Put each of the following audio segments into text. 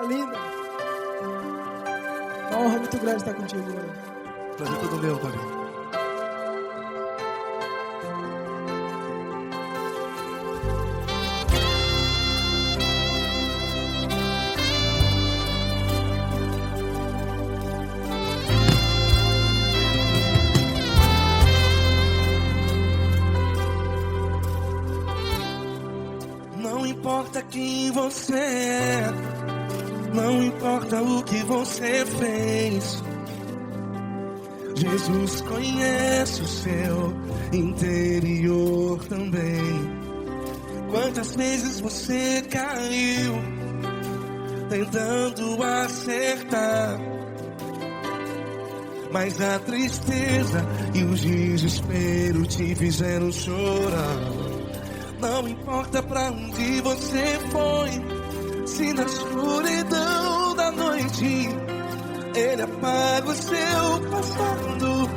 linda. Uma honra muito grande estar contigo hoje. Prazer todo meu, Paulinho. Não importa quem você é, não importa o que você fez, Jesus conhece o seu interior também. Quantas vezes você caiu tentando acertar, mas a tristeza e o desespero te fizeram chorar. Não importa pra onde você foi, se na escuridão da noite Ele apaga o seu passado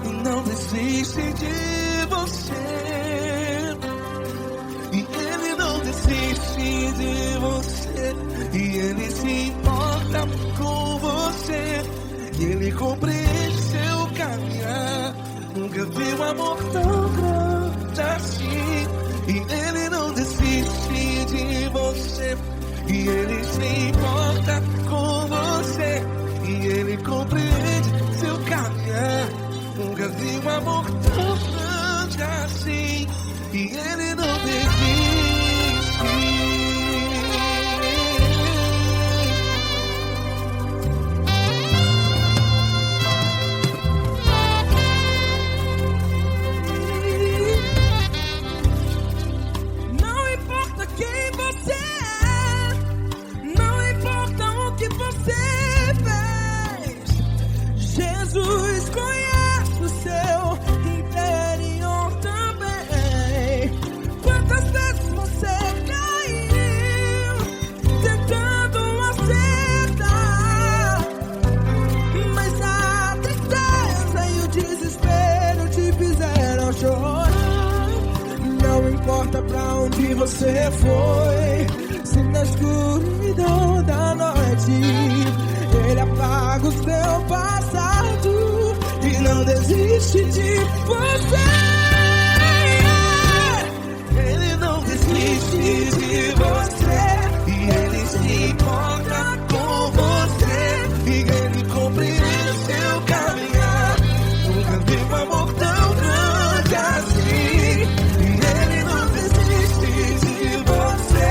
e não desiste de você. E Ele não desiste de você, e Ele se importa com você, e Ele compreende seu caminhar. Nunca vi um amor tão grande assim. E Ele não desiste de você, e Ele se importa com você, e Ele compreende seu caminhar. Nunca vi um amor tão grande assim, e Ele não desiste. Jesus conhece o seu interior também. Quantas vezes você caiu tentando acertar, mas a tristeza e o desespero te fizeram chorar. Não importa pra onde você foi, se na escuridão da noite Ele apaga o seu passado e não desiste de você. Ele não desiste de você, e Ele se importa com você, e Ele compreende seu caminhar. Nunca vi um amor tão grande assim. E Ele não desiste de você,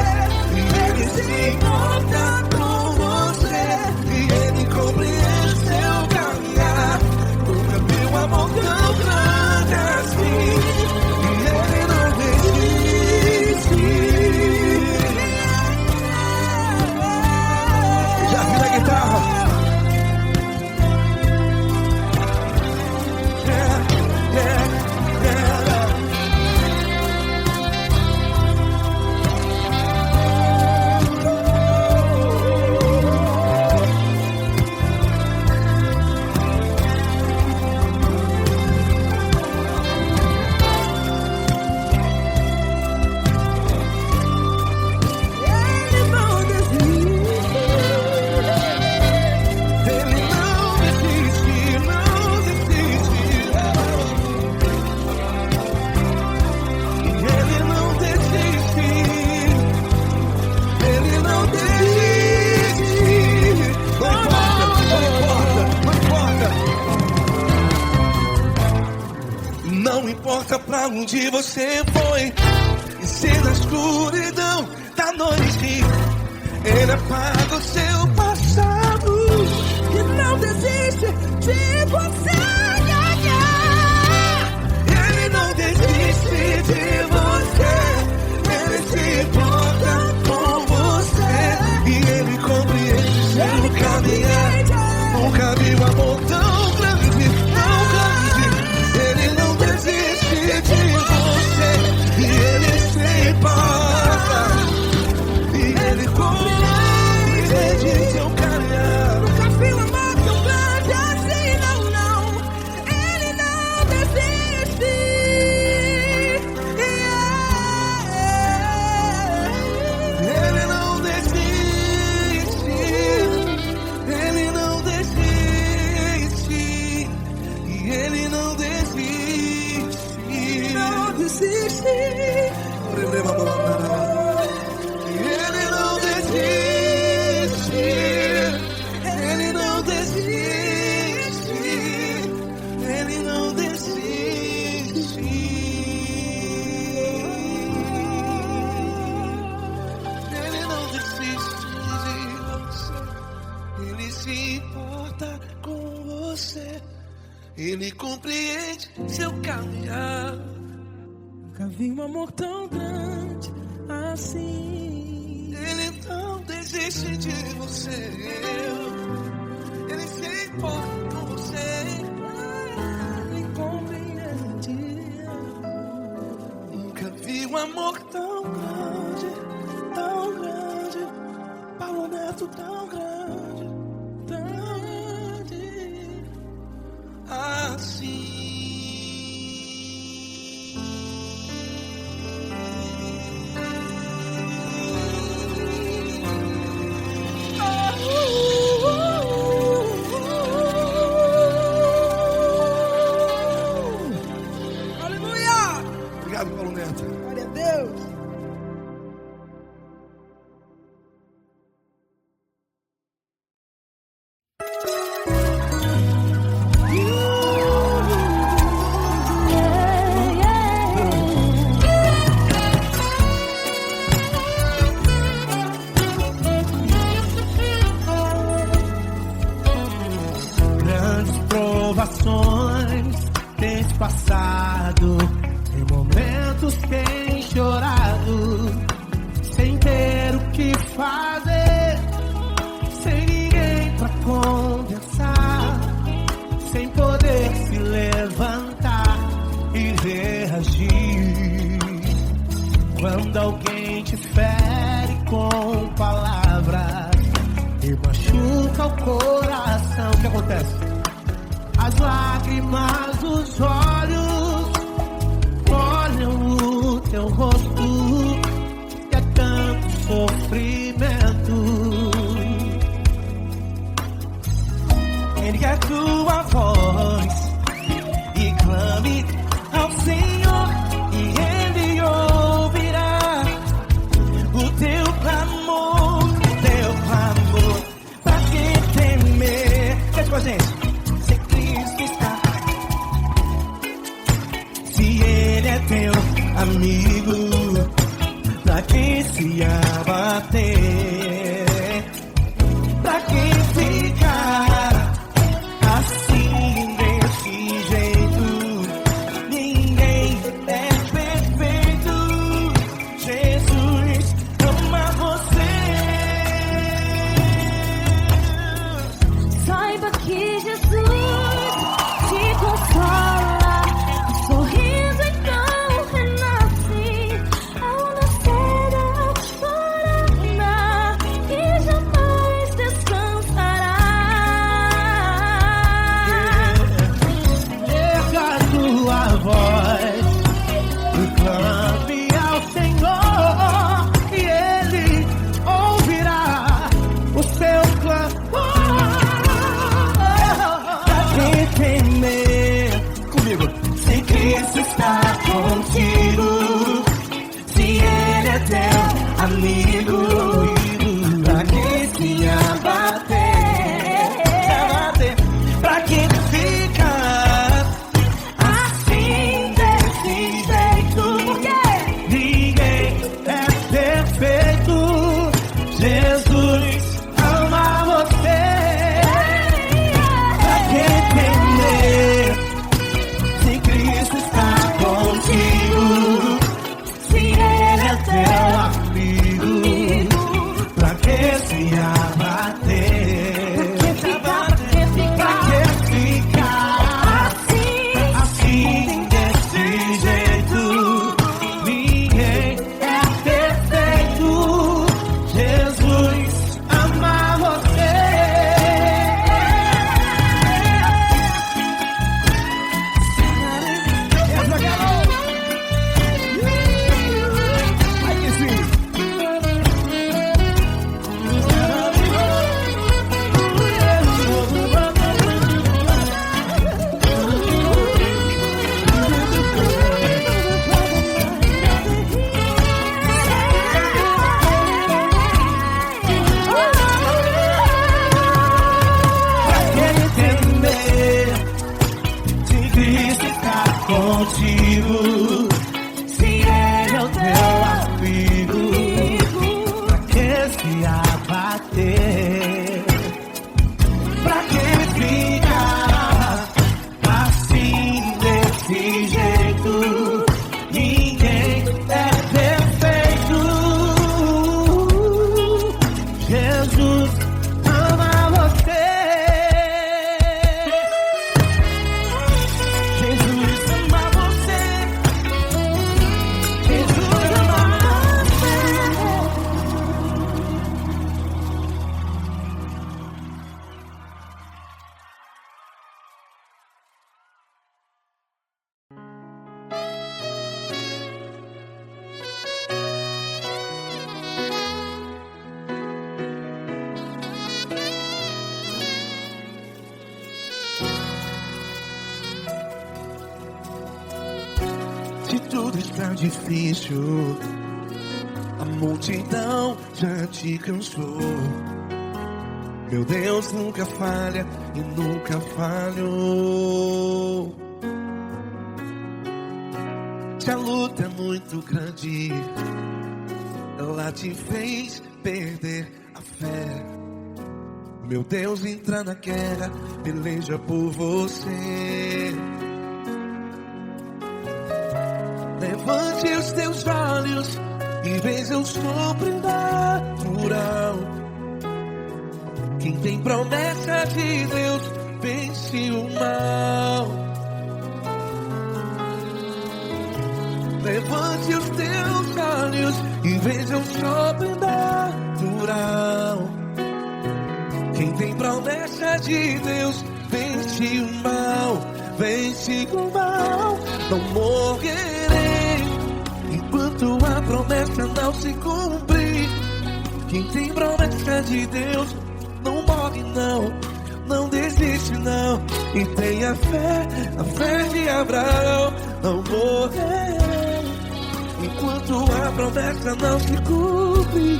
e Ele se importa com você, e Ele compreende seu caminhar. Nunca vi um amor tão grande assim. E Ele não desiste. Já vi na guitarra. Não importa pra onde você foi, e se na escuridão da noite Ele apaga o seu passado E não desiste de você. Ele não desiste de você, Ele se importa com você, e Ele compreende seu caminhar. Nunca vi um amor tão grande, tão grande. Ele não desiste de você, e Ele se importa, e Ele compreende se importa com você. Ele compreende seu caminhar. Nunca vi um amor tão grande assim. Ele não desiste de você. Ele se importa com você. Ele compreende. Nunca vi um amor tão grande, tão grande. Paulo Neto tão grande, assim. Aleluia! Obrigado, Paulo Neto. Glória a Deus. Tens passado, em momentos tens chorado, sem ter o que fazer, sem ninguém pra conversar, sem poder se levantar e reagir. Quando alguém te fere com palavras e machuca o coração, o que acontece? As lágrimas dos olhos molham o teu rosto, e é tanto sofrimento. Ergue tua voz e clame ao Senhor, e Ele ouvirá o teu clamor, pra que temer? Cante com a gente. Teu amigo, pra quem se abater, pra quem ficar assim desse jeito, ninguém é perfeito. Jesus ama você. Saiba que Jesus te consola, um sorriso então. Amigo, pra que se abater, pra que ficar assim desse jeito? Porque ninguém é perfeito. Jesus ama você. Pra que temer, se Cristo está contigo, se Ele é teu amigo. Pra que se abater? Pra que ficar assim desse jeito? Ninguém é perfeito. Jesus ama você. Aí que sim. Contigo, se Ele é o teu amigo, pra que se abater? está difícil, a multidão já te cansou. Meu Deus nunca falha e nunca falhou. Se a luta é muito grande, ela te fez perder a fé. Meu Deus entra na guerra, peleja por você. Levante os teus olhos e veja o sobrenatural. Quem tem promessa de Deus vence o mal. Levante os teus olhos e veja o sobrenatural. Quem tem promessa de Deus vence o mal, vence o mal. Não morrerei enquanto a promessa não se cumprir. Quem tem promessa de Deus não morre não, não desiste não. E tenha fé, a fé de Abraão. Não morrerei enquanto a promessa não se cumpre.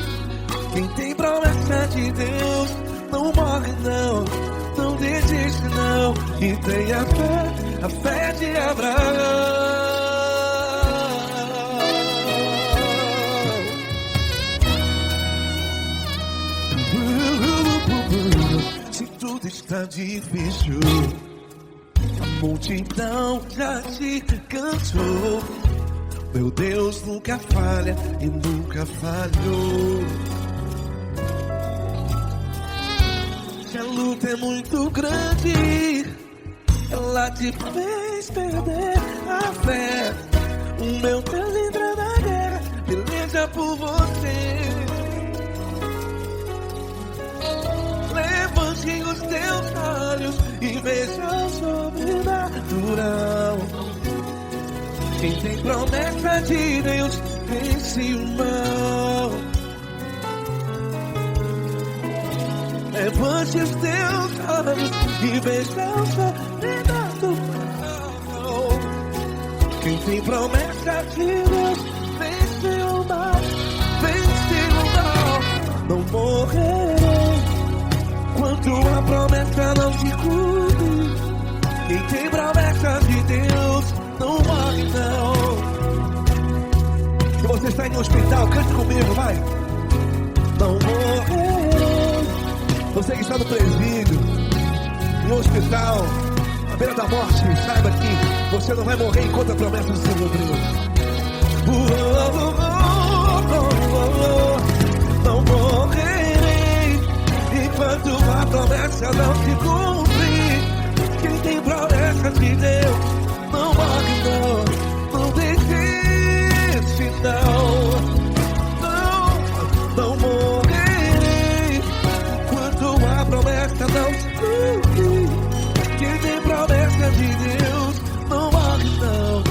Quem tem promessa de Deus não morre não, não desiste não. E tenha fé, a fé de Abraão. Se tudo está difícil, a multidão já te cansou. Meu Deus nunca falha e nunca falhou. Se a luta é muito grande, ela te fez perder a fé. O meu Deus entra na guerra, peleja por você. Levante os teus olhos e veja o sobrenatural. Quem tem promessa de Deus vence o mal. Levante os teus olhos e veja o sobrenatural. Quem tem promessa de Deus vence o mal, vence o mal. Não morrerei enquanto a promessa não se cumpre. Quem tem promessa de Deus não morre não. Se você está em um hospital, cante comigo, vai. Não morrerei. Você que está no presídio, em um hospital, à beira da morte, saiba que você não vai morrer enquanto a promessa se cumprir. Não morrerei enquanto a promessa não se cumprir. Quem tem promessa de Deus não morre não, não desiste não. Não morrerei enquanto a promessa não se cumprir. Quem tem promessa de Deus não morre não,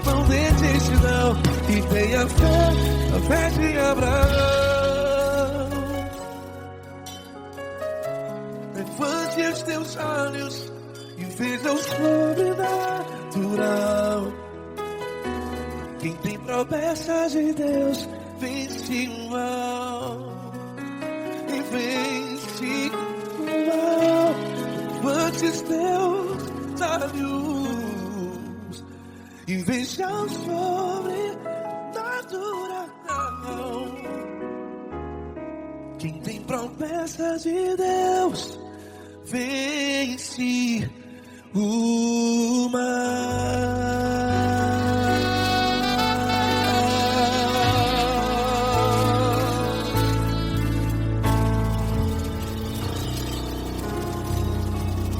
não desiste não. E tenha fé, a fé de Abraão. Levante os teus olhos e veja o sobrenatural. Quem tem promessa de Deus vence o mal, e vence o mal. Levante os teus olhos e veja o sobrenatural. Quem tem promessa de Deus vence o mal.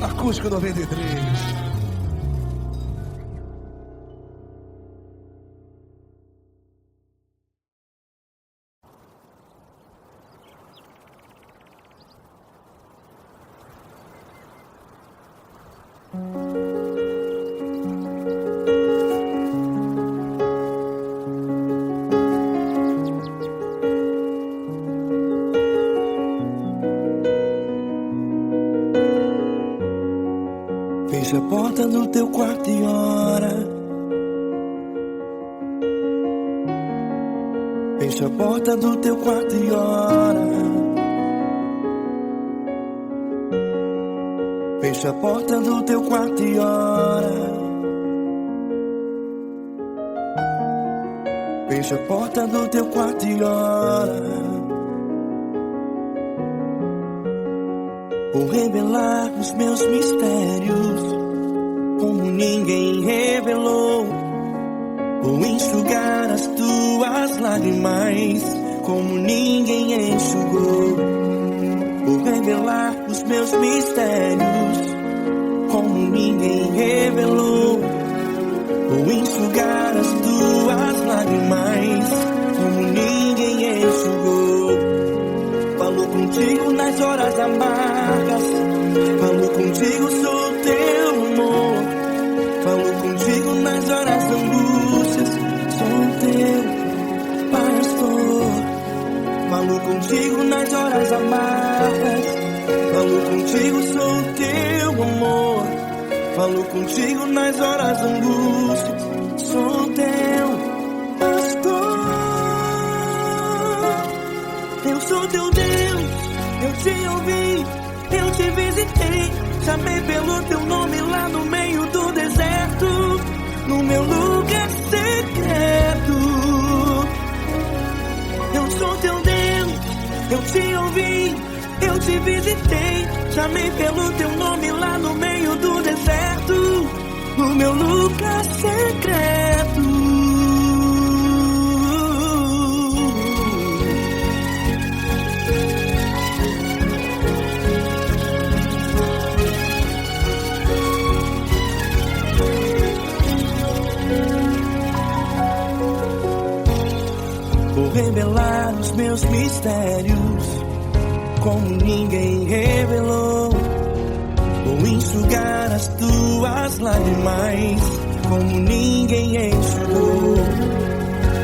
Acústico 93. Fecha a porta do teu quarto e ora. Fecha a porta do teu quarto e ora. Fecha a porta do teu quarto e ora. Fecha a porta do teu quarto e ora. Vou revelar os meus mistérios como ninguém revelou. Vou enxugar as tuas lágrimas como ninguém enxugou. Vou revelar os meus mistérios como ninguém revelou. Vou enxugar as tuas lágrimas como ninguém enxugou. Falo contigo nas horas amargas, falo contigo, sou teu amor. Falo contigo nas horas da angústias, sou teu pastor. Falo contigo nas horas amargas, falo contigo, sou teu amor. Falo contigo nas horas da angústia, sou teu pastor. Eu sou teu Deus, eu te ouvi, eu te visitei. Chamei pelo teu nome lá no meio do deserto, no meu lugar secreto. Eu sou teu Deus, eu te ouvi, eu te visitei. Chamei pelo teu nome lá no meio do deserto, no meu lugar secreto. Vou revelar os meus mistérios como ninguém revelou. Vou enxugar as tuas lágrimas como ninguém enxugou.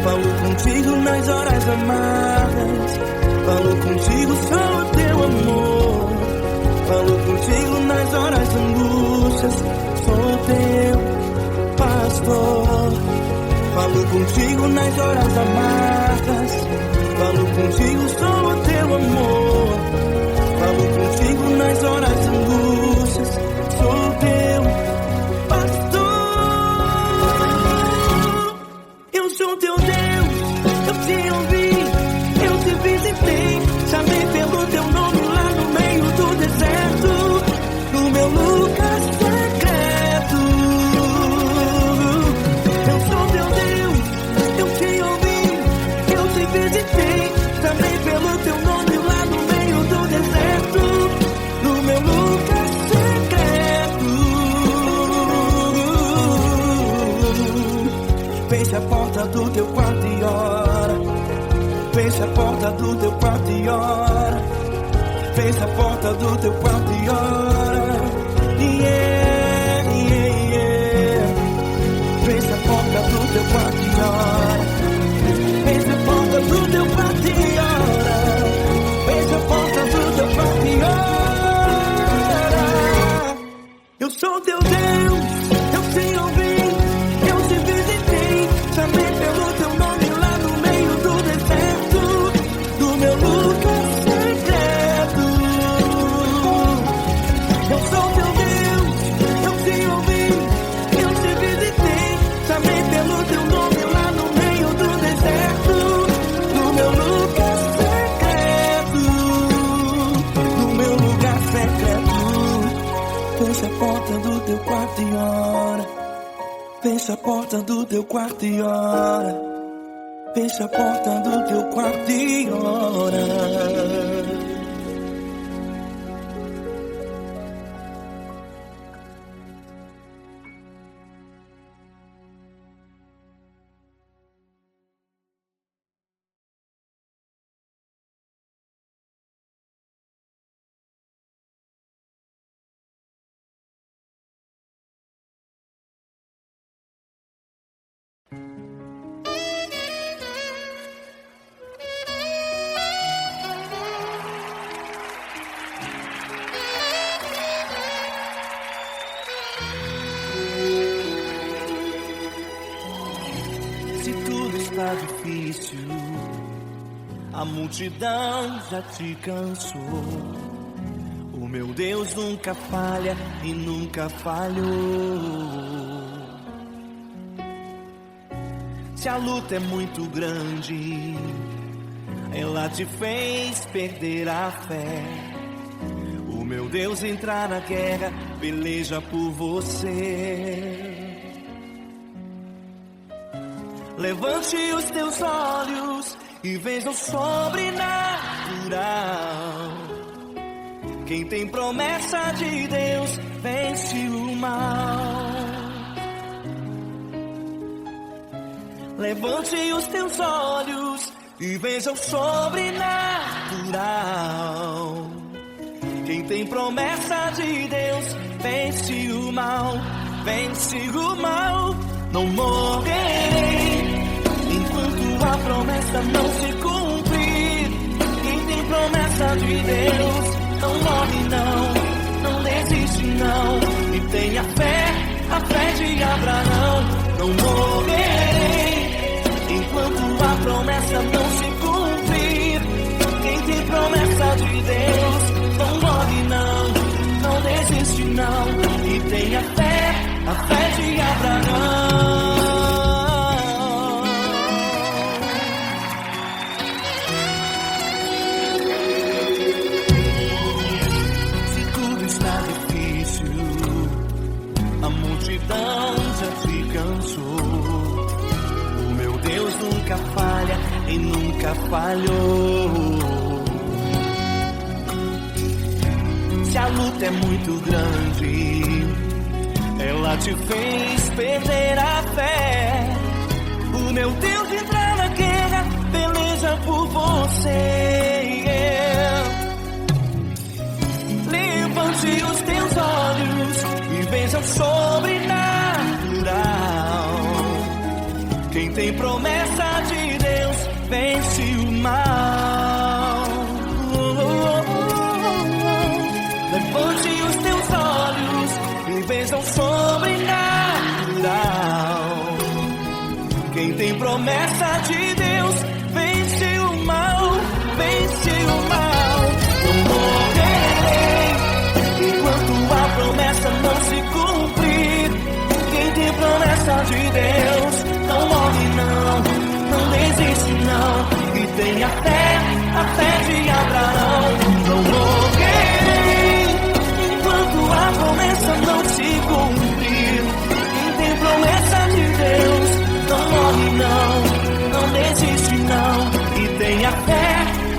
Falo contigo nas horas amargas, falo contigo, sou teu amor. Falo contigo nas horas angústias, sou teu pastor. Falo contigo nas horas amargas, falo contigo, sou teu amor. Falo contigo nas horas angústias, sou teu pastor. Eu sou teu Deus, eu te ouvi, eu te visitei. Chamei pelo teu nome lá no meio do deserto, no meu lugar secreto. Eu sou teu Deus, eu te ouvi, eu te visitei. Chamei pelo teu nome lá no meio do deserto, no meu lugar secreto. Fecha a porta do teu quarto e ora. Fecha a porta do teu quarto e ora. Fecha a porta do teu quarto e ora. Yeah, yeah, yeah. Fecha a porta do teu quarto e ora. Fecha a porta do teu quarto e ora. Fecha a porta do teu quarto e ora. Eu sou teu Deus, eu te ouvi, eu te visitei. Chamei pelo teu nome lá no meio do deserto, do meu lugar secreto. Eu sou teu Deus, eu te ouvi, eu te visitei. Chamei pelo teu nome lá no meio do deserto, do meu lugar secreto, do meu lugar secreto. Fecha a porta do teu quarto e ora. Fecha a porta do teu quarto e ora. Fecha a porta do teu quarto e ora. Se tudo está difícil, A multidão já te cansou. O meu Deus nunca falha e nunca falhou. Se a luta é muito grande, ela te fez perder a fé. O meu Deus entrar na guerra, peleja por você. Levante os teus olhos e veja o sobrenatural. Quem tem promessa de Deus vence o mal. Levante os teus olhos e veja o sobrenatural. Quem tem promessa de Deus vence o mal, vence o mal. Não morrerei enquanto a promessa não se cumprir. Quem tem promessa de Deus não morre não desiste não. E tenha fé, a fé de Abraão. Não morrerei enquanto a promessa não se cumprir. Quem tem promessa de Deus não morre não desiste não. E tenha fé, a fé de Abraão. Se tudo está difícil, a multidão já te cansou. O meu Deus nunca falha e nunca falhou. Se a luta é muito grande, ela te fez perder a fé. O meu Deus entrar na guerra, peleja por você. Levante os teus olhos e veja o sobrenatural. Quem tem promessa de Deus vence o mal. Levante os teus olhos e veja o sobrenatural. Quem tem promessa de Deus vence o mal, vence o mal. Não morrerei enquanto a promessa não se cumprir. Quem tem promessa de Deus não morre não desiste não. E tenha fé, a fé de Abraão. Não morrerei enquanto a promessa não se cumprir. Quem tem promessa de Deus não morre não desiste não. E tenha fé,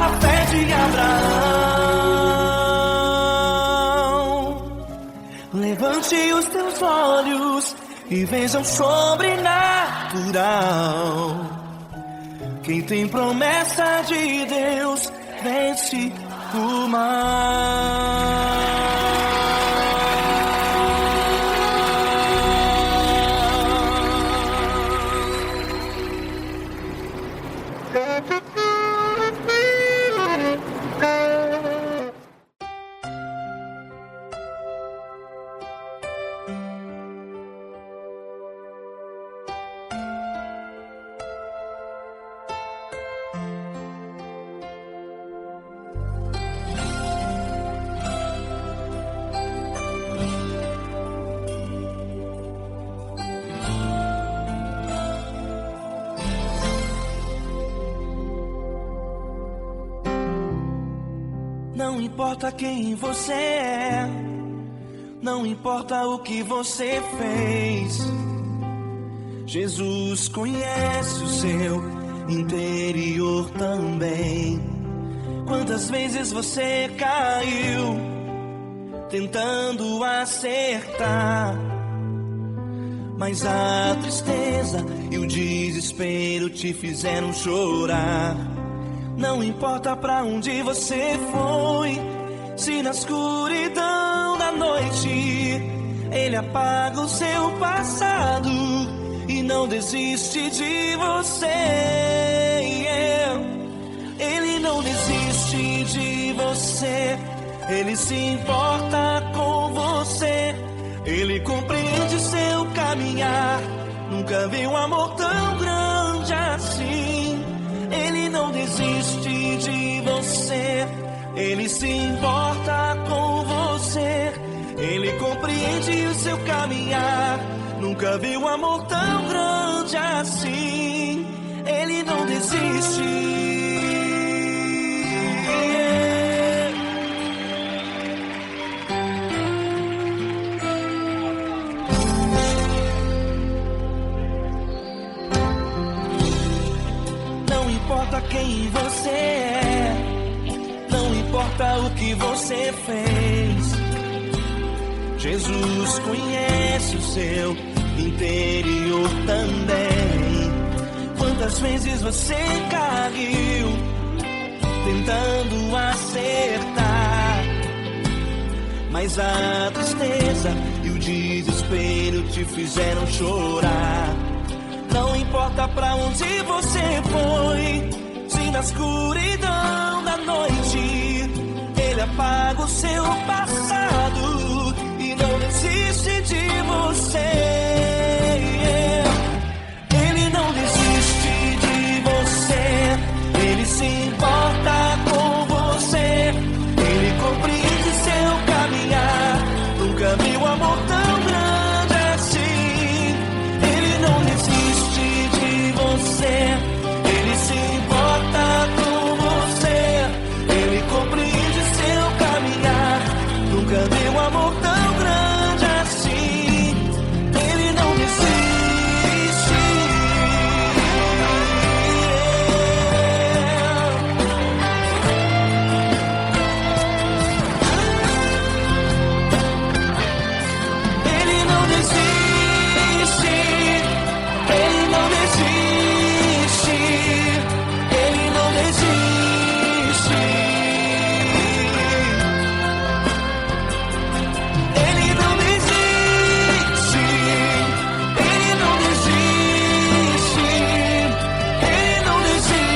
a fé de Abraão. Levante os teus olhos e veja o sobrenatural. Quem tem promessa de Deus vence o mal. Não importa quem você é, não importa o que você fez, Jesus conhece o seu interior também. Quantas vezes você caiu tentando acertar, mas a tristeza e o desespero te fizeram chorar. Não importa pra onde você foi, se na escuridão da noite Ele apaga o seu passado e não desiste de você. Ele não desiste de você, Ele se importa com você. Ele compreende seu caminhar, nunca vi um amor tão grande assim. Ele não desiste de você. Ele se importa com você. Ele compreende o seu caminhar. Nunca vi um amor tão grande assim. Ele não desiste. Não importa quem você é, não importa o que você fez. Jesus conhece o seu interior também. Quantas vezes você caiu tentando acertar, mas a tristeza e o desespero te fizeram chorar. Não importa pra onde você foi, se na escuridão da noite Ele apaga o seu passado e não desiste de você. Ele não desiste de você. Ele se importa com você. Ele compreende seu caminhar. Nunca vi um amor tão grande assim. Ele não desiste de você. Ele se importa com você. Ele compreende seu caminhar. Nunca vi um amor tão grande assim. Ele não desiste. Ele não desiste. Ele não desiste. Ele não desiste. Ele não desiste. Ele não desiste. Ele não desiste.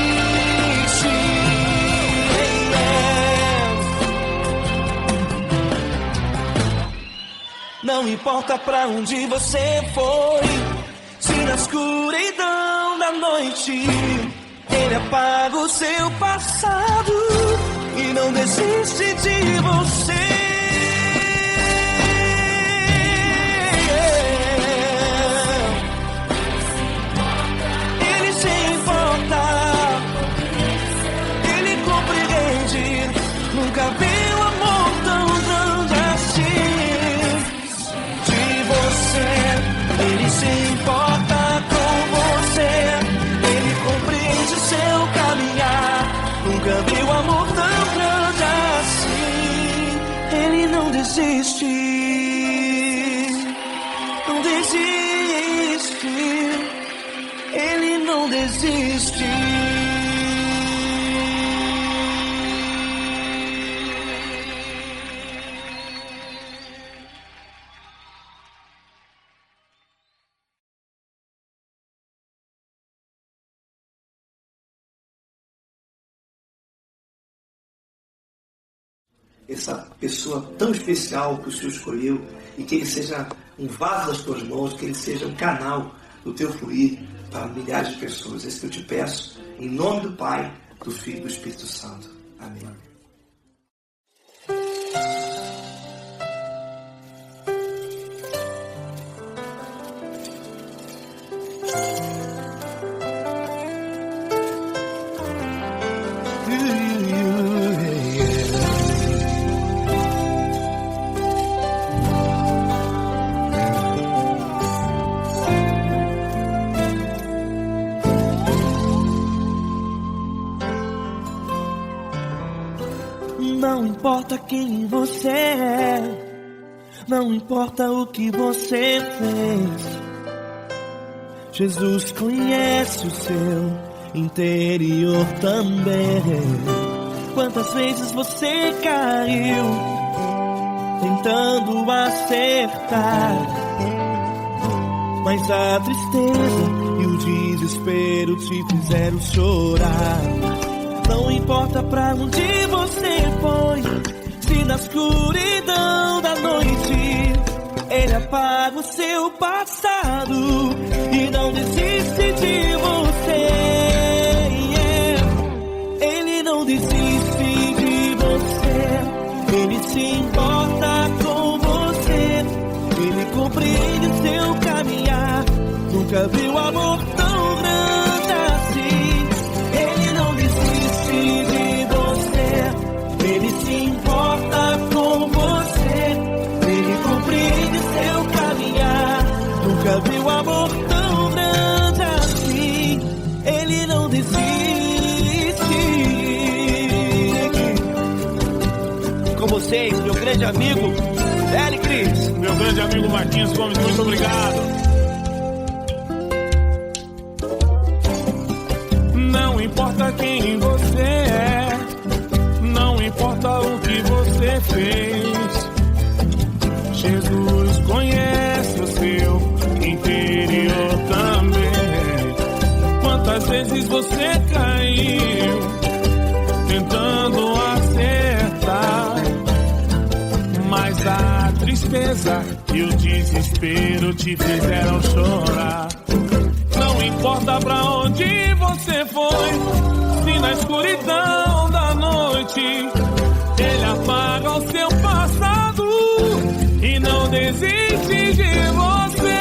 Não importa pra onde você foi, se na escuridão da noite Ele apaga o seu passado e não desiste de você. Ele se importa, Ele compreende. Nunca vi um amor tão grande assim. De você, Ele se importa com você. Ele compreende seu caminhar. Nunca vi um amor tão grande assim. Ele não desiste. Não desiste. Ele não desiste. Essa pessoa tão especial que o Senhor escolheu, e que Ele seja um vaso das tuas mãos, que Ele seja um canal do teu fluir para milhares de pessoas. É isso que eu te peço, em nome do Pai, do Filho e do Espírito Santo. Amém. Não importa quem você é, não importa o que você fez. Jesus conhece o seu interior também. Quantas vezes você caiu tentando acertar, mas a tristeza e o desespero te fizeram chorar. Não importa pra onde você foi, se na escuridão da noite Ele apaga o seu passado e não desiste de você. Nunca vi um amor tão grande assim. Ele não desiste de você, ele se importa com você, ele compreende seu caminhar. Nunca vi um amor tão grande assim. Ele não desiste. Com vocês, meu grande amigo L. Cris. Meu grande amigo Marquinhos Gomes, muito obrigado. Não importa quem você é, não importa o que você fez, Jesus conhece o seu interior também. Quantas vezes você caiu tentando acertar, mas a tristeza e o desespero te fizeram chorar. Não importa pra onde você foi, se na escuridão da noite ele apaga o seu passado e não desiste de você.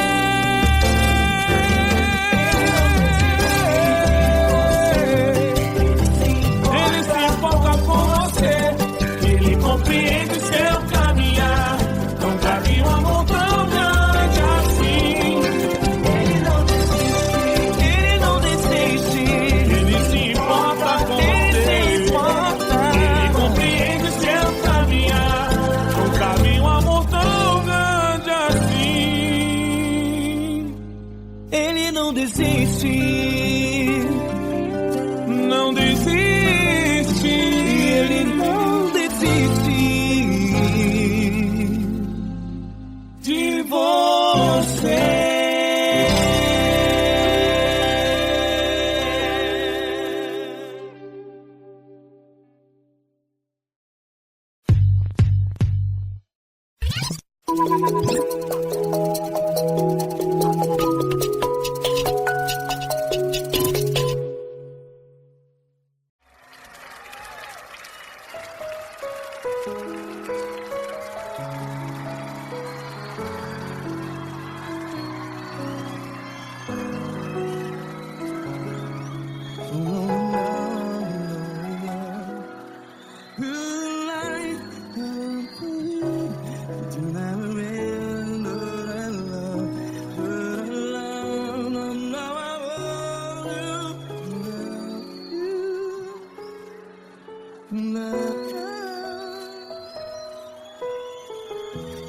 Ele se importa com você, ele compreende seu caminhar. Nunca vi um amor tão grande assim. Ele não desiste, ele não desiste. Ele se importa com você, ele compreende seu caminhar. Nunca vi um amor tão grande assim. Ele não desiste, não desiste. ele não desiste De você.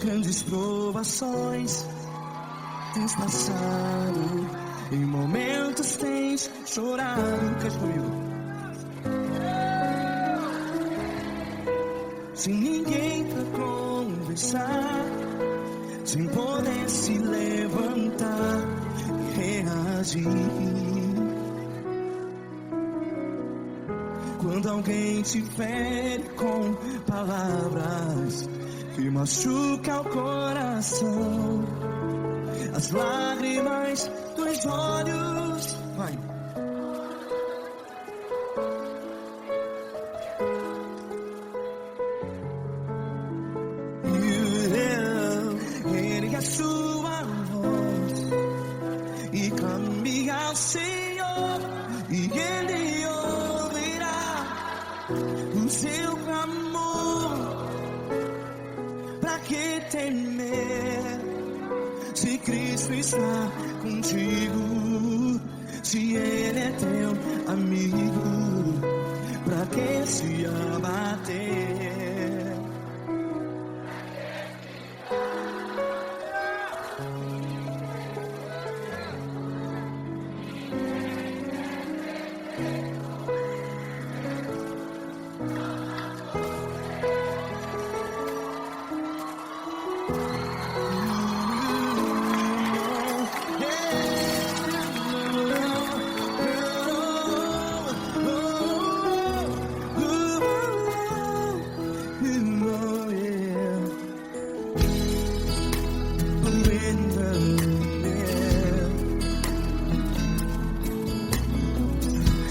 Grandes provações tens passado, em momentos tens chorado. Cante comigo. Sem ninguém pra conversar, sem poder se levantar e reagir. Quando alguém te fere com palavras que machuca o coração, as lágrimas dos olhos, vai. Ergue a sua voz e clame ao Senhor, e Ele ouvirá o seu clamor. Pra que temer, se Cristo está contigo? Se Ele é teu amigo, pra que se abater?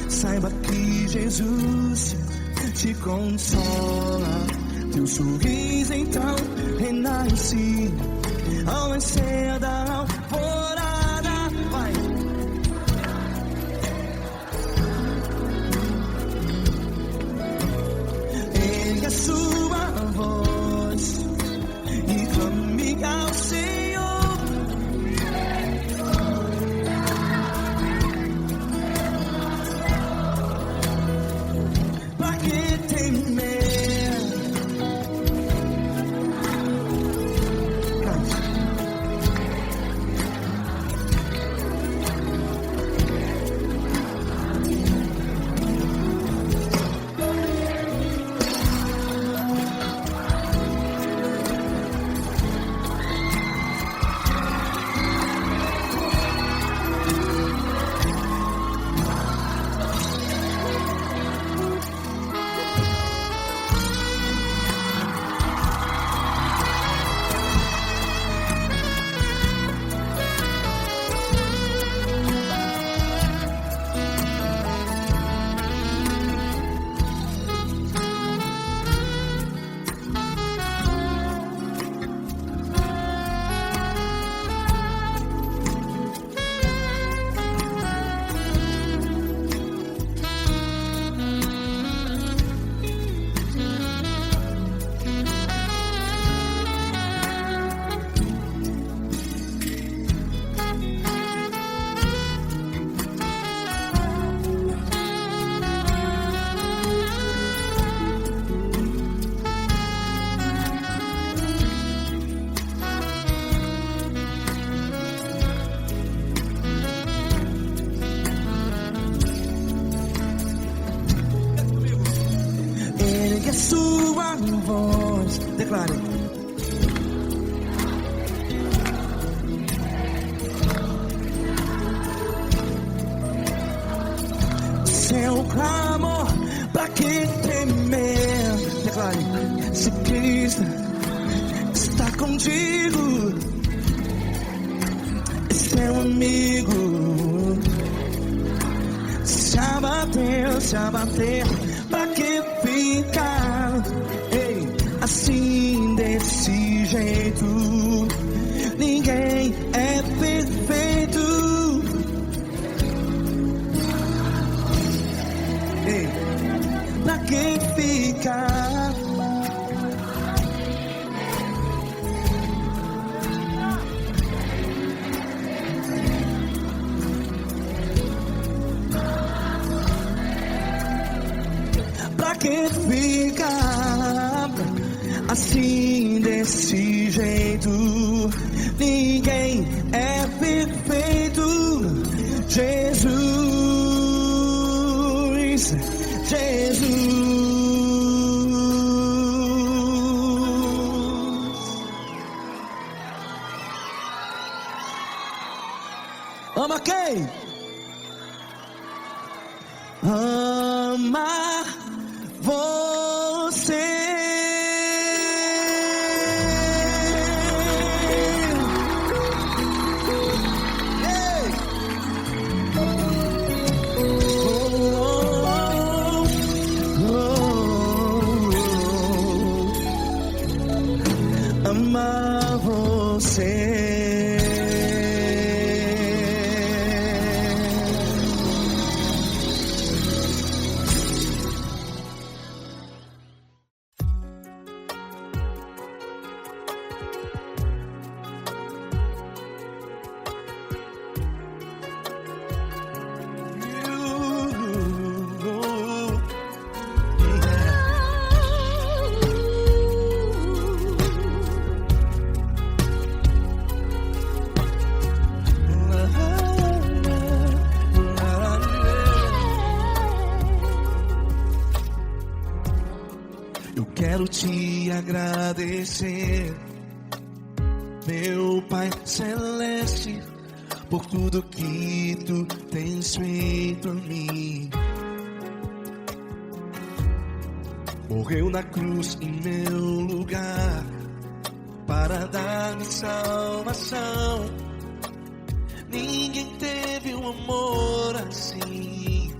Saiba que Jesus te consola, teu sorriso então renasce ao nascer da alvorada. Vai. sua voz. Declare. Seu clamor, pra que temer? Declare. Se Cristo está contigo, seu amigo. Se abater, pra que ficar? Ei, assim desse jeito, ninguém é perfeito. Ei, pra que ficar? Pra que ficar assim desse jeito? Ninguém é perfeito. Jesus, Jesus. Ama quem? Ama você. Ei. Amar você. Eu quero te agradecer, meu Pai Celeste, por tudo que tu tens feito a mim. Morreu na cruz em meu lugar para dar-me salvação. Ninguém teve um amor assim.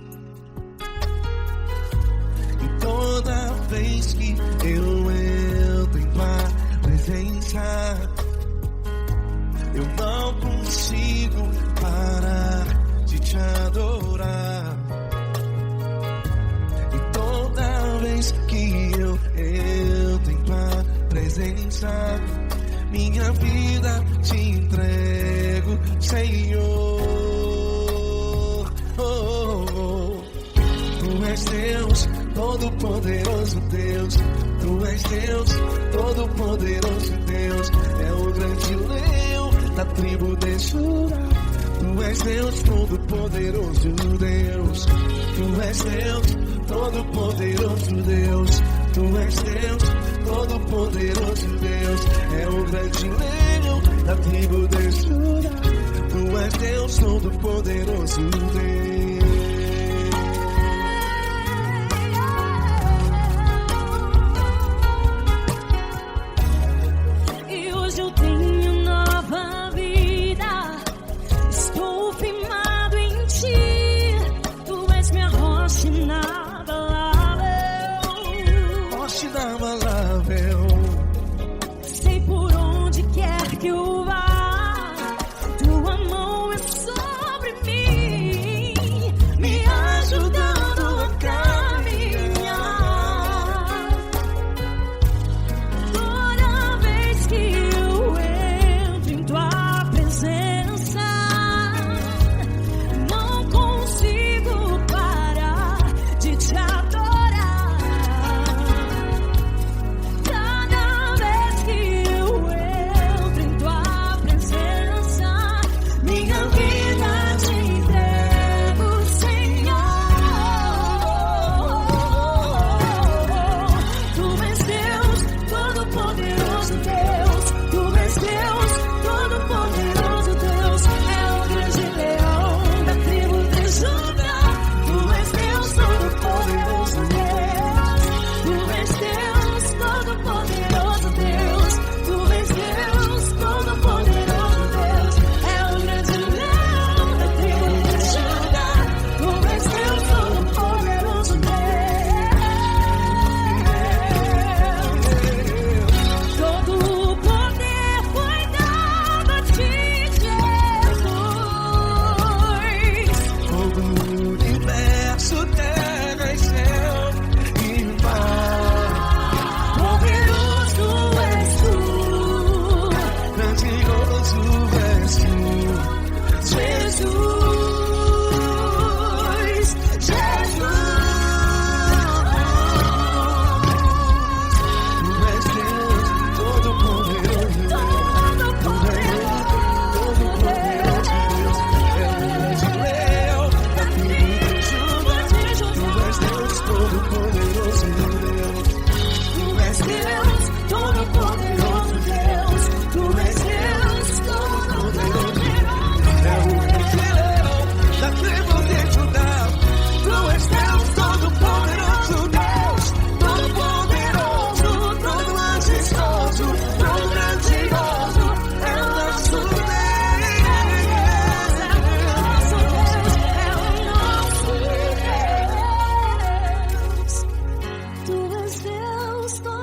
E toda vez que eu entro em tua presença, eu não consigo parar de te adorar. E toda vez que eu entro em tua presença, minha vida te entrego, Senhor. Tu és Deus, Todo-Poderoso Deus. Tu és Deus, Todo-Poderoso Deus. É o grande leão da tribo de Judá. Tu és Deus, Todo-Poderoso Deus. Tu és Deus, Todo-Poderoso Deus. Tu és Deus, Todo-Poderoso Deus. É o grande leão da tribo de Judá. Tu és Deus, Todo-Poderoso Deus. Tá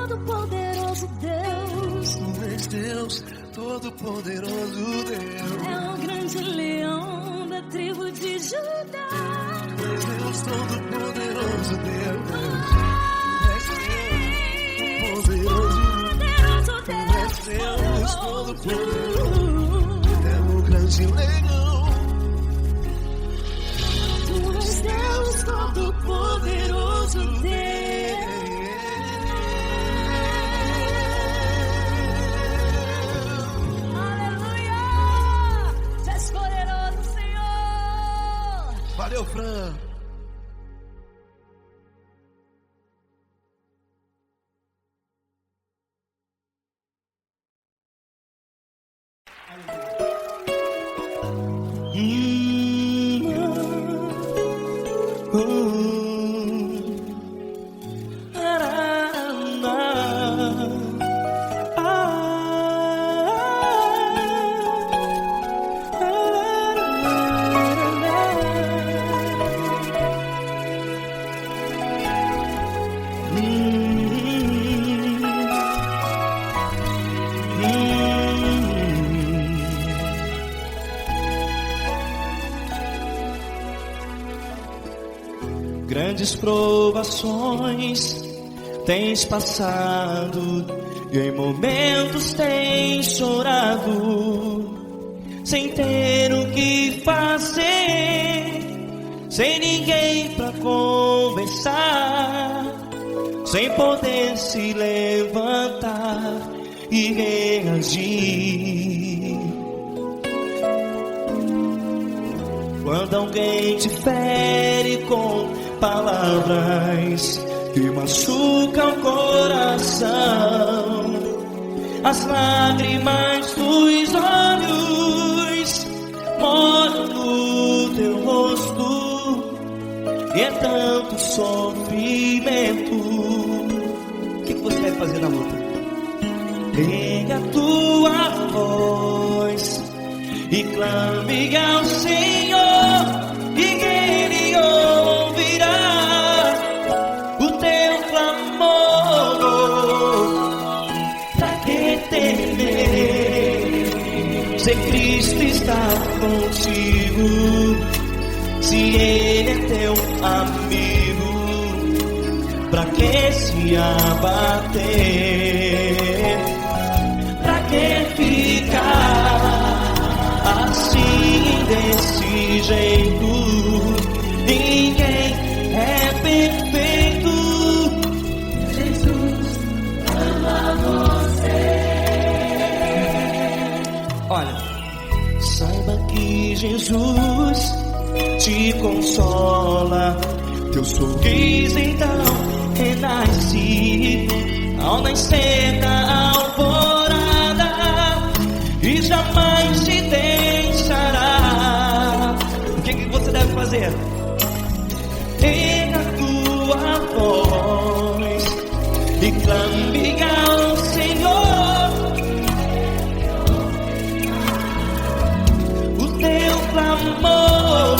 Todo-Poderoso Deus. Tu és Deus, Todo-Poderoso Deus. É o grande leão da tribo de Judá. Tu és Deus, Todo-Poderoso Deus. Tu és Deus, Deus Todo-Poderoso. É o grande leão. Tu és Deus Todo-Poderoso Deus. Aleluia! Tu és poderoso, Senhor. Valeu, Fran. Grandes provações tens passado e em momentos tens chorado, sem ter o que fazer, sem ninguém pra conversar, sem poder se levantar e reagir. Quando alguém te fere com palavras que machucam o coração, as lágrimas dos olhos molham no teu rosto, e é tanto sofrimento. O que você deve fazer na luta? Erga a tua voz e clame ao Senhor, e Ele ouvirá o teu clamor. Pra que temer, se Cristo está contigo, se Ele é teu amigo? Pra que se abater? Pra que ficar assim, desse jeito? Ninguém é perfeito. Jesus ama você. Olha, saiba que Jesus te consola, teu sorriso então renasce ao nascer da alvorada, e jamais te deixará. O que você deve fazer? Erga a tua voz e clame ao Senhor, o teu clamor.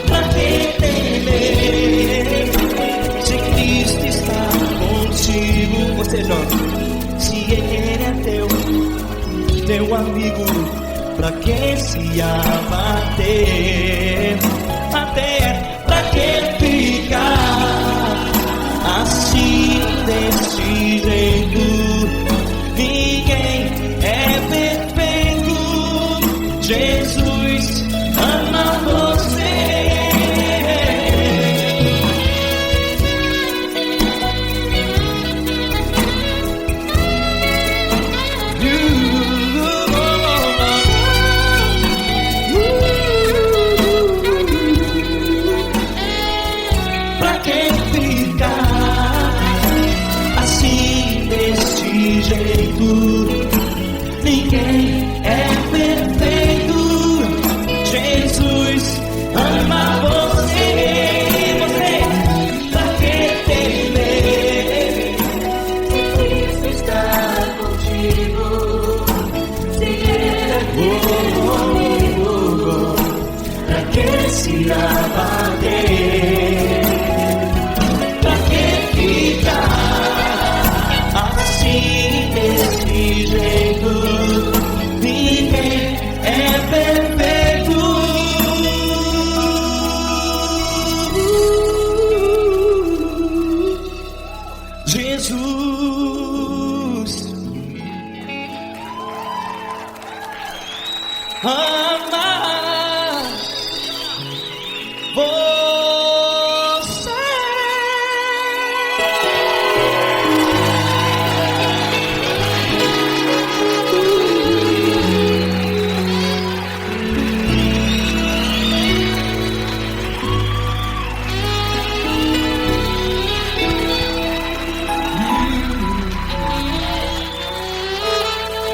Pra que temer, se Cristo está contigo? Você joga. Se Ele é teu amigo, pra que se abater? Até pra que ficar assim, desse jeito? Ninguém é perfeito. Jesus ama você. Ninguém é perfeito. Jesus ama você. Você, pra que temer? Se Cristo está contigo, se Ele é comigo, pra que se abater? Pra que ficar Jesus. Amar você.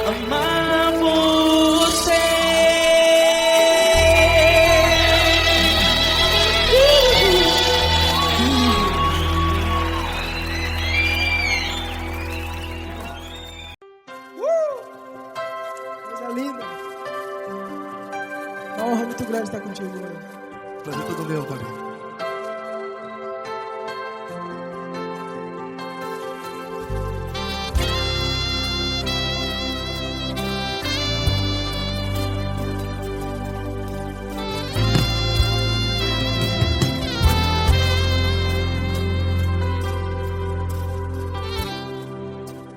Amar você. Coisa linda. Uma honra muito grande estar contigo, mano. Prazer todo meu, Fabinho.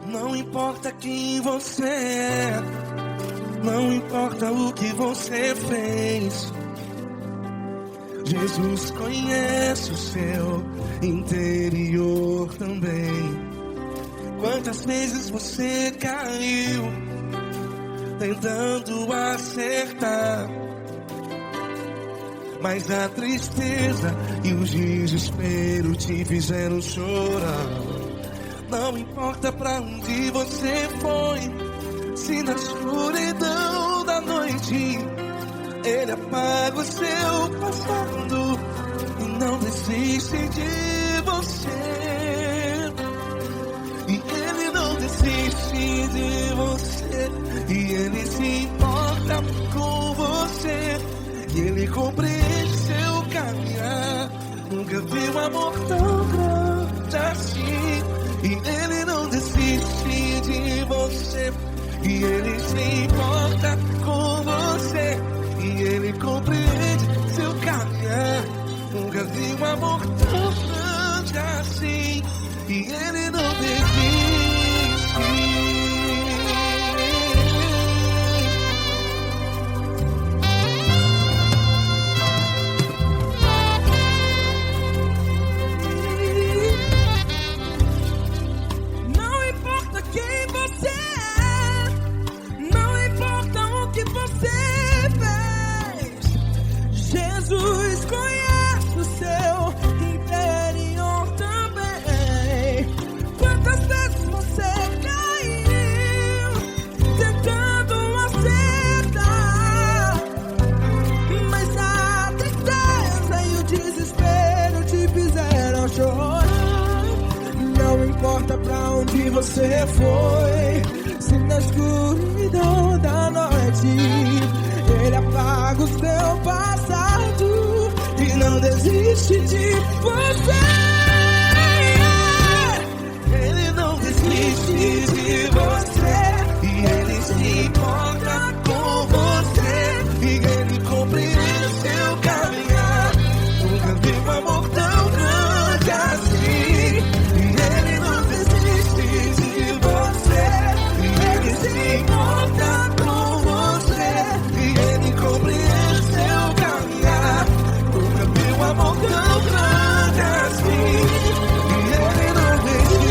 Não importa quem você é, não importa o que você fez, Jesus conhece o seu interior também. Quantas vezes você caiu tentando acertar, mas a tristeza e o desespero te fizeram chorar. Não importa pra onde você foi, se na escuridão da noite Ele apaga o seu passado e não desiste de você. E Ele não desiste de você, e Ele se importa com você, e Ele compreende seu caminhar. Nunca vi um amor tão grande assim. E Ele não desiste de você, e Ele se importa com você, e Ele compreende seu caminhar. Nunca vi um amor tão grande assim, e Ele não desiste. Jesus conhece o seu interior também. Quantas vezes você caiu tentando acertar, mas a tristeza e o desespero te fizeram chorar. Não importa pra onde você foi, se na escuridão da noite Ele apaga o seu passado e não desiste de você. Ele não desiste de você, e Ele se importa com você, e Ele compreende seu caminhar. Nunca vi um amor tão grande assim. E Ele não desiste de você, e Ele se importa com você, e Ele compreende seu caminhar. Nunca vi um amor tão grande assim. E Ele não desiste.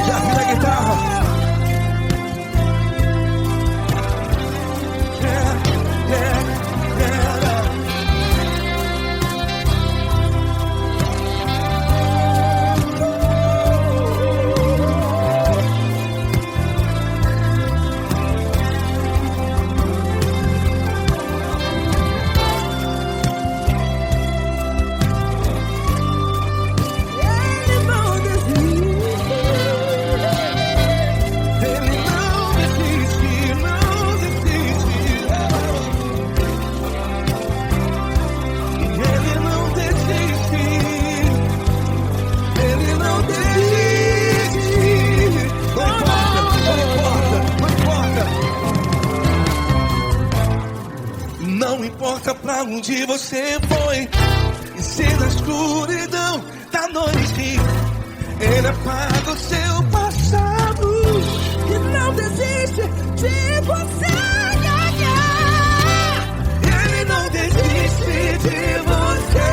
Já vi a guitarra. Não importa pra onde você foi, e se escuridão da noite, Ele apaga o seu passado e não desiste de você. Ele não desiste de você,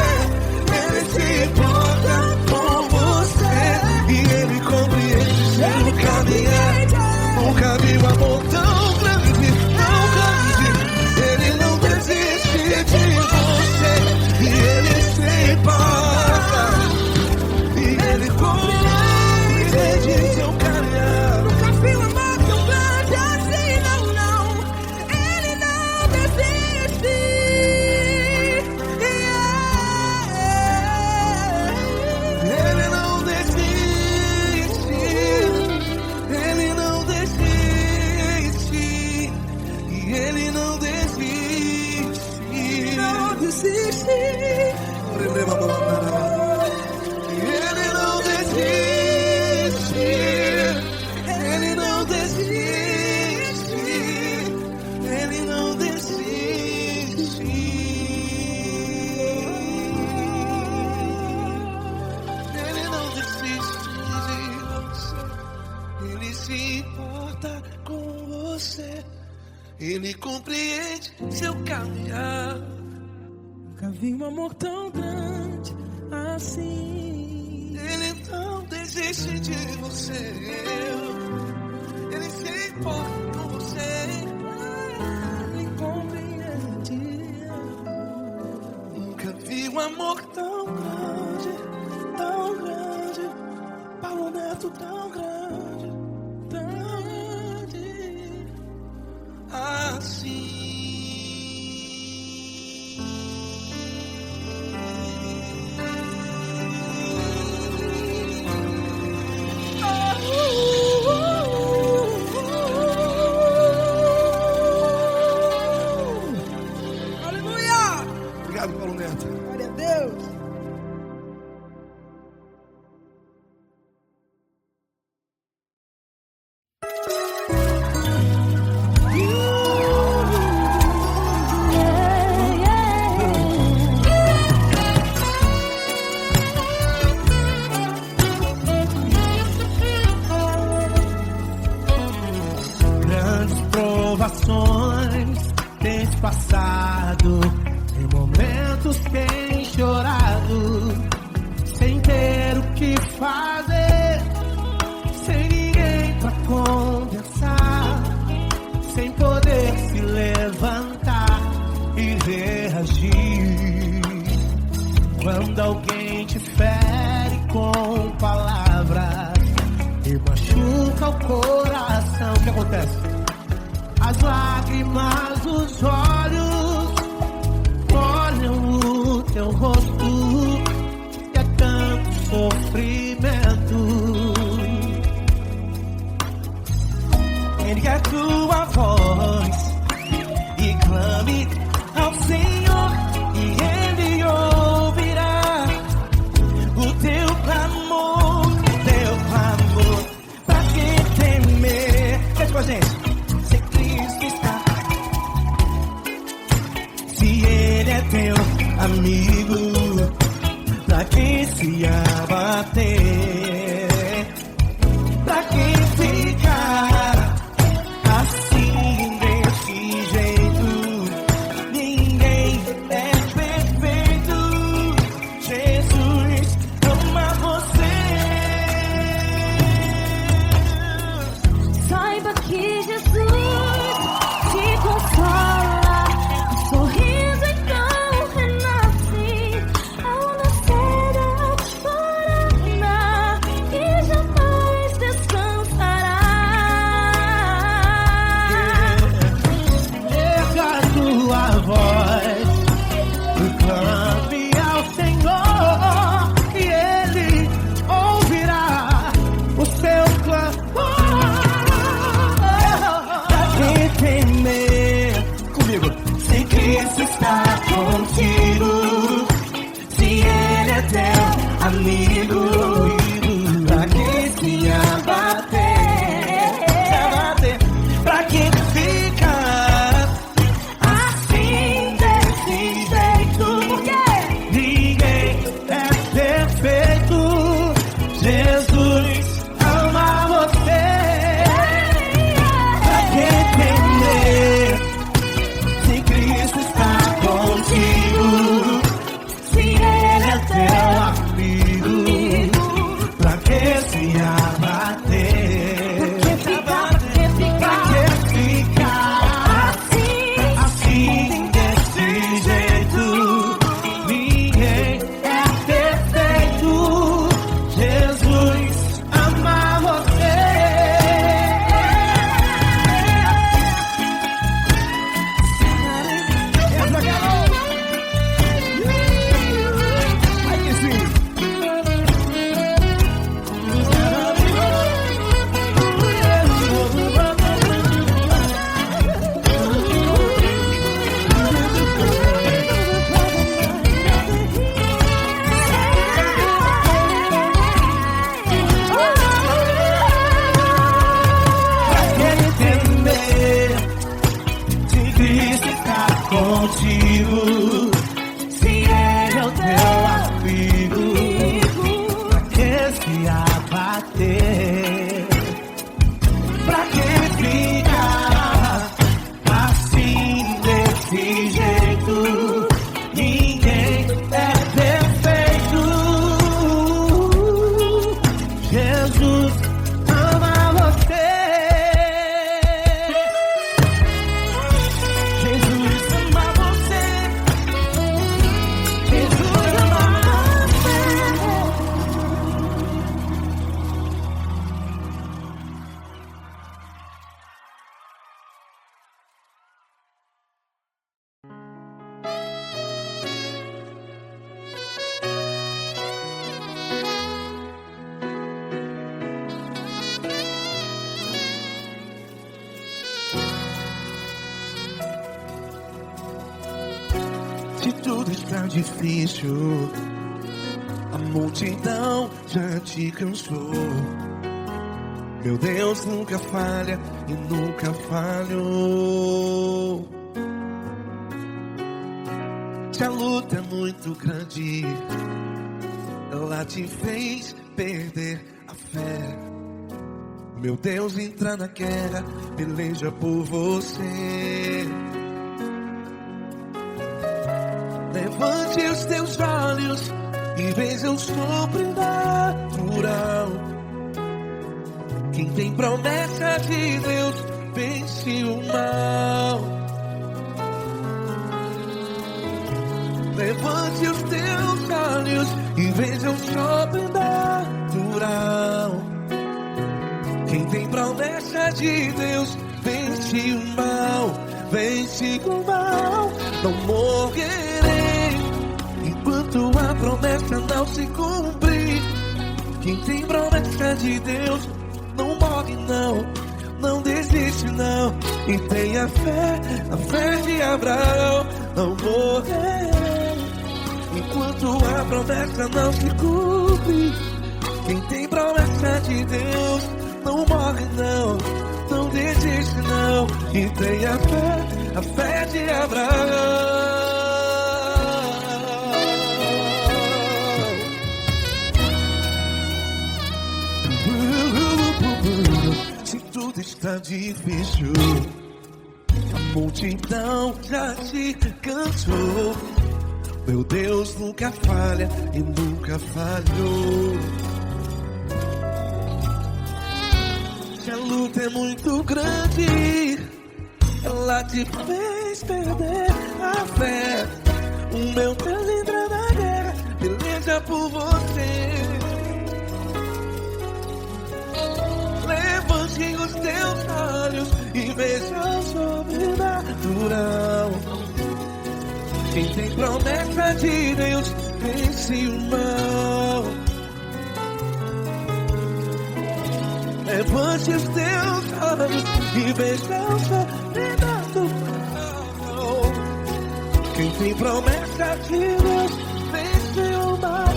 Ele se importa com você, e Ele compreende seu caminhar. Nunca vi um amor tão grande, tão grande. Ele não desiste de você, e Ele se importa, e Ele compreende seu caminhar. Nunca vi um amor tão grande assim, não, não. Ele não desiste. Ele não desiste, Ele não desiste, e Ele não desiste. Não desiste. Ele não desiste, Ele não desiste, Ele não desiste. Ele não desiste de você, Ele se importa com você, Ele compreende seu caminhar. Nunca vi um amor tão grande assim. Ele não desiste de você, Ele se importa com você, Ele compreende. nunca vi um amor tão grande, Paulo Neto tão grande, assim. Aleluia! Obrigado, Paulo Neto. Glória a Deus. Grandes provações tens passado, em momentos tens chorado, sem ter o que fazer, sem ninguém pra conversar, sem poder se levantar e reagir. Quando alguém te fere com palavras e machuca o coração, o que acontece? As lágrimas dos olhos molham o teu rosto, e é tanto sofrimento. Ergue a tua voz e clame ao Senhor, e Ele ouvirá o teu clamor, pra quem temer. Cante com a gente. Se Cristo está, se Ele é teu amigo, pra quem se abater, pra quem ficar assim desse jeito, ninguém é perfeito. Jesus ama você. Saiba que Jesus te consola, o sorriso então renasce ao nascer da alvorada e jamais descansará. Erga a tua voz, clame ao Senhor, e Ele ouvirá o seu clamor. Pra quem temer, comigo, se Cristo está contigo, se Ele é teu amigo, pra quem se abater, pra quem fica assim desse jeito, ninguém é está difícil, a multidão já te cansou. Meu Deus nunca falha e nunca falhou. Se a luta é muito grande, ela te fez perder a fé. Meu Deus entra na guerra, peleja por você. Levante os teus olhos e veja o sobrenatural. Quem tem promessa de Deus vence o mal. Levante os teus olhos e veja o sobrenatural. Quem tem promessa de Deus vence o mal, vence o mal. Não morrerei enquanto a promessa não se cumprir. Quem tem promessa de Deus não morre não, não desiste não. E tenha fé, a fé de Abraão. Não morrerei enquanto a promessa não se cumpre. Quem tem promessa de Deus não morre não, não desiste não. E tenha fé, a fé de Abraão. Se tudo está difícil, a multidão já te cansou. Meu Deus nunca falha e nunca falhou. Se a luta é muito grande, ela te fez perder a fé. O meu Deus entra na guerra, peleja por você. Levante os teus olhos e veja o sobrenatural. Quem tem promessa de Deus vence o mal. Levante os teus olhos e veja o sobrenatural. Quem tem promessa de Deus vence o mal,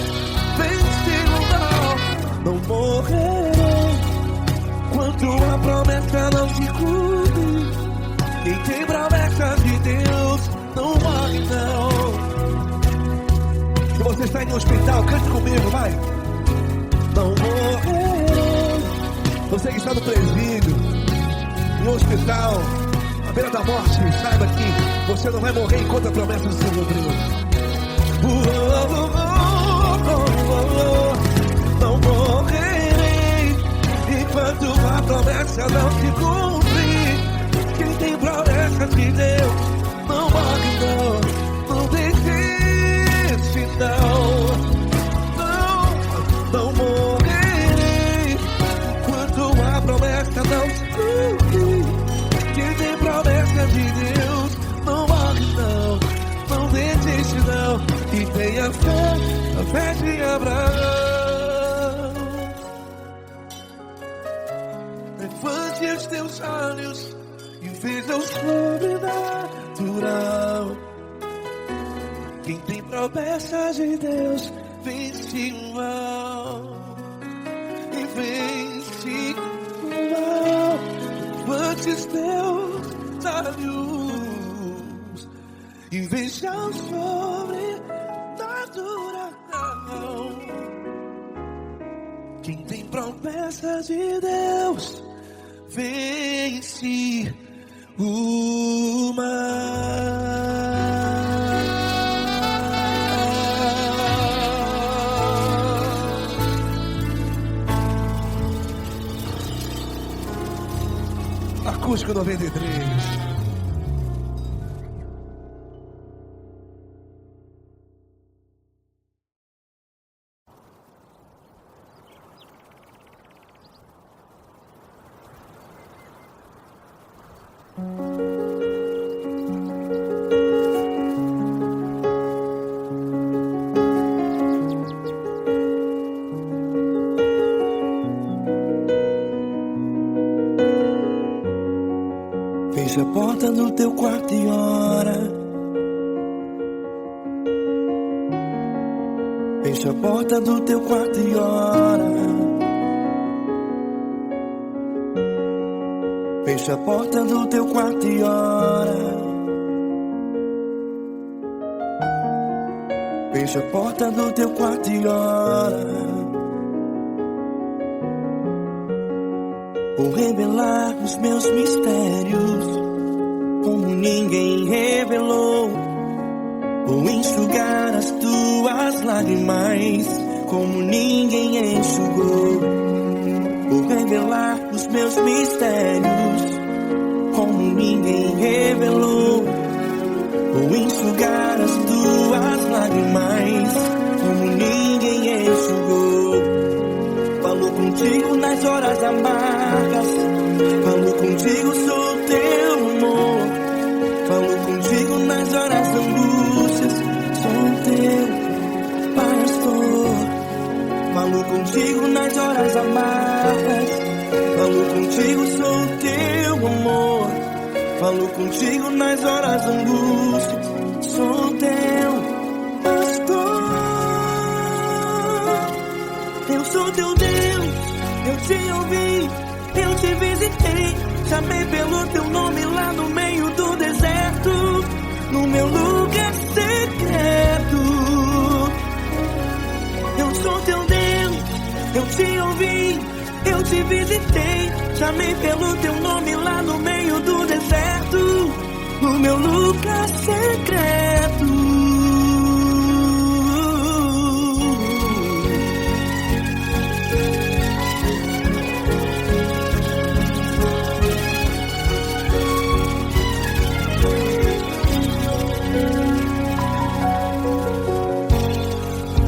vence o mal. Não morrerei enquanto a promessa não se cumpre. Quem tem promessa de Deus não morre não. Se você está em um hospital, cante comigo, vai. Não morrerei. Você que está no presídio, em um hospital, à beira da morte, saiba que você não vai morrer enquanto a promessa se cumpriu. Não morrerei enquanto a promessa não se cumprir. Quem tem promessa de Deus não morre não, não desiste não. Não morrerei enquanto a promessa não se cumprir. Quem tem promessa de Deus não morre não, não desiste não. E tenha fé, a fé de Abraão. Levante os teus olhos e veja o sobrenatural. Quem tem promessa de Deus vence o mal, e vence o mal. Levante os teus olhos e veja o sobrenatural. Quem tem promessa de Deus vence o mal. Acústico 93. Feche a porta do teu quarto e ora. Fecha a porta do teu quarto e ora. Fecha a porta do teu quarto e ora. Fecha a porta do teu quarto e ora. Vou revelar os meus mistérios como ninguém revelou. Vou enxugar as tuas lágrimas como ninguém enxugou. Vou revelar os meus mistérios como ninguém revelou. Vou enxugar as tuas lágrimas como ninguém enxugou. Falou contigo nas horas amargas, falou contigo, sou teu amor. Falou contigo nas horas da angústias, sou teu pastor. Falou contigo nas horas amargas, falou contigo, sou teu amor. Falou contigo nas horas da angústias, sou teu pastor. Eu sou teu Deus, eu te ouvi, eu te visitei. Chamei pelo teu nome lá no meio do deserto, no meu lugar secreto. Eu sou teu Deus, eu te ouvi, eu te visitei. Chamei pelo teu nome lá no meio do deserto, no meu lugar secreto.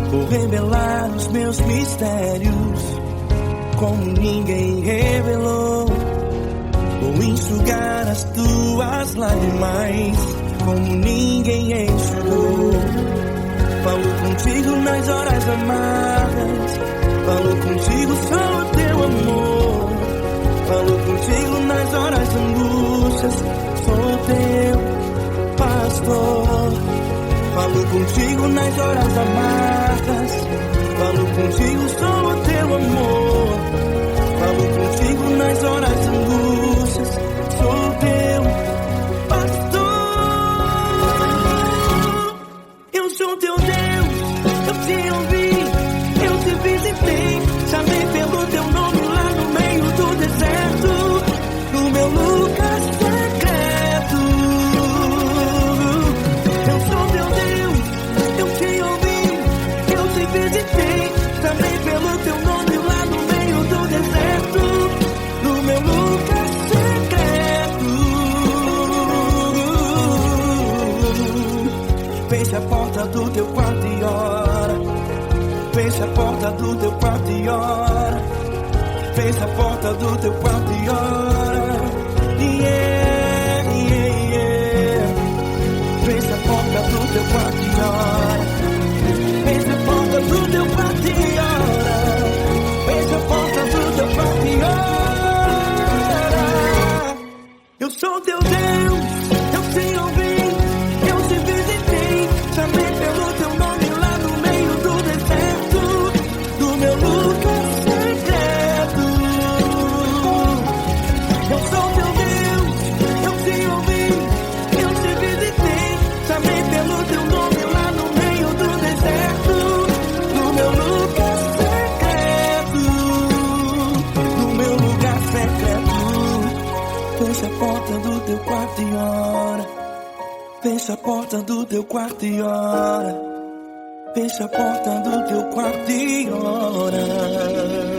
Vou revelar os meus mistérios como ninguém revelou. Vou enxugar as tuas lágrimas como ninguém enxugou. Falou contigo nas horas amargas, falou contigo, sou teu amor. Falou contigo nas horas de angústias, sou teu pastor. Falou contigo nas horas amargas, falou contigo, sou teu amor. Falou contigo nas horas de angústias, sou teu pastor. Eu sou teu Deus, eu te ouvi, eu te visitei. Chamei pelo teu nome lá no meio do deserto, no meu lugar secreto. Eu sou teu Deus, eu te ouvi, eu te visitei. Chamei pelo teu nome lá no meio do deserto, no meu lugar secreto. Fecha a porta do teu quarto e ora. Fecha a porta do teu quarto e ora. Fecha a porta do teu quarto e ora. Yeah, yeah, yeah. Fecha a porta do teu quarto e ora. Fecha a porta do teu quarto e ora. Fecha a porta do teu quarto e ora. Eu sou teu Deus, eu te ouvi, eu te visitei. Chamei pelo teu nome lá no meio do deserto, do meu lugar secreto. Eu sou teu Deus, eu te ouvi, eu te visitei. Chamei pelo teu nome lá no meio do deserto, no meu lugar secreto, no meu lugar secreto. Fecha a porta do teu quarto e ora. Fecha a porta do teu quarto e ora. Fecha a porta do teu quarto e ora.